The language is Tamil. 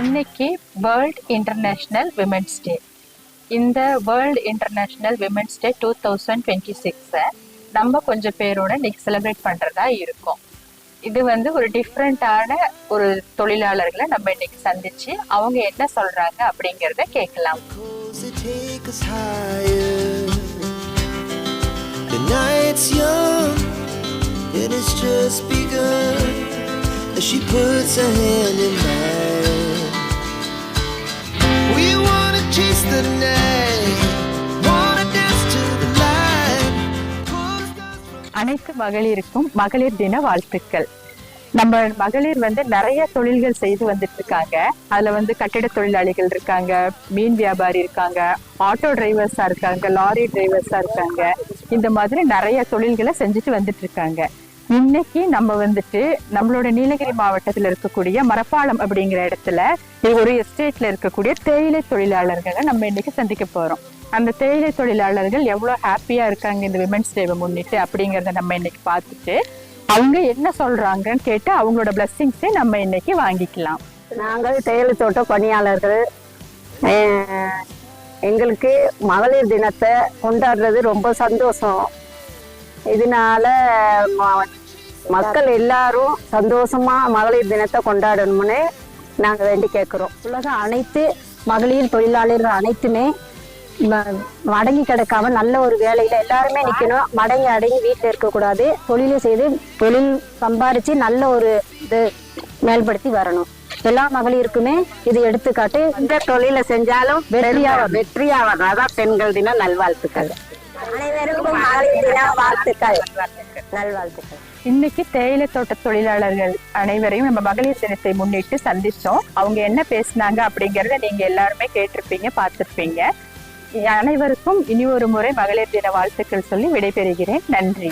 இன்னைக்கு வேர்ல்ட் இன்டர்நேஷ்னல் விமென்ஸ் டே. இந்த வேர்ல்ட் இன்டர்நேஷ்னல் விமென்ஸ் டே 2026 நம்ம கொஞ்சம் பேரோட இன்னைக்கு செலிப்ரேட் பண்றதா இருக்கும். இது ஒரு டிஃப்ரெண்டான ஒரு தொழிலாளர்களை நம்ம இன்னைக்கு சந்திச்சு அவங்க என்ன சொல்றாங்க அப்படிங்கறத கேட்கலாம். She puts her hand in mine. We wanna chase the night, wanna dance to the light. அனைத்து மகளிருக்கும் மகளிர் தின வாழ்த்துக்கள். நம்ம மகளிர் நிறைய தொழில்கள் செய்து வந்துட்டு இருக்காங்க. அதுல கட்டிட தொழிலாளிகள் இருக்காங்க, மீன் வியாபாரி இருக்காங்க, ஆட்டோ டிரைவர்ஸா இருக்காங்க, லாரி டிரைவர்ஸா இருக்காங்க. இந்த மாதிரி நிறைய தொழில்களை செஞ்சுட்டு வந்துட்டு இருக்காங்க. இன்னைக்கு நம்ம நம்மளோட நீலகிரி மாவட்டத்துல இருக்கக்கூடிய மரப்பாலம் அப்படிங்கிற இடத்துல ஒரு எஸ்டேட்ல இருக்கக்கூடிய தேயிலை தொழிலாளர்களை நம்ம இன்னைக்கு சந்திக்க போறோம். அந்த தேயிலை தொழிலாளர்கள் எவ்வளவு ஹாப்பியா இருக்காங்க இந்த விமென்ஸ் டேவை முன்னிட்டு அப்படிங்கறத நம்ம இன்னைக்கு பார்த்துட்டு அவங்க என்ன சொல்றாங்கன்னு கேட்டு அவங்களோட பிளஸ்ஸிங்ஸை நம்ம இன்னைக்கு வாங்கிக்கலாம். நாங்கள் தேயிலை தோட்ட பணியாளர்கள் எங்களுக்கு மகளிர் தினத்தை கொண்டாடுறது ரொம்ப சந்தோஷம். இதனால மக்கள் எல்லாரும் சந்தோஷமா மகளிர் தினத்தை கொண்டாடணும்னு நாங்க வேண்டி கேட்கிறோம். உலக அனைத்து மகளிர் தொழிலாளர்கள் அனைத்துமே மடங்கி கிடக்காம நல்ல ஒரு வேலையில எல்லாருமே நிக்கணும். மடங்கி அடங்கி வீட்டுல இருக்கக்கூடாது. தொழிலை செய்து தொழில் சம்பாரிச்சு நல்ல ஒரு இது மேல்படுத்தி வரணும். எல்லா மகளிருக்குமே இது எடுத்துக்காட்டு. இந்த தொழிலை செஞ்சாலும் வெற்றியா வர்றதான் பெண்கள் தின நல்வாழ்த்துக்கள். அனைவருக்கும் மகளிர் தின வாழ்த்துக்கள், நல்வாழ்த்துக்கள். இன்னைக்கு தேயிலை தோட்ட தொழிலாளர்கள் அனைவரையும் நம்ம மகளிர் தினத்தை முன்னிட்டு சந்திச்சோம். அவங்க என்ன பேசினாங்க அப்படிங்கறத நீங்க எல்லாருமே கேட்டிருப்பீங்க, பார்த்திருப்பீங்க. அனைவருக்கும் இனி ஒரு முறை மகளிர் தின வாழ்த்துக்கள் சொல்லி விடைபெறுகிறேன். நன்றி.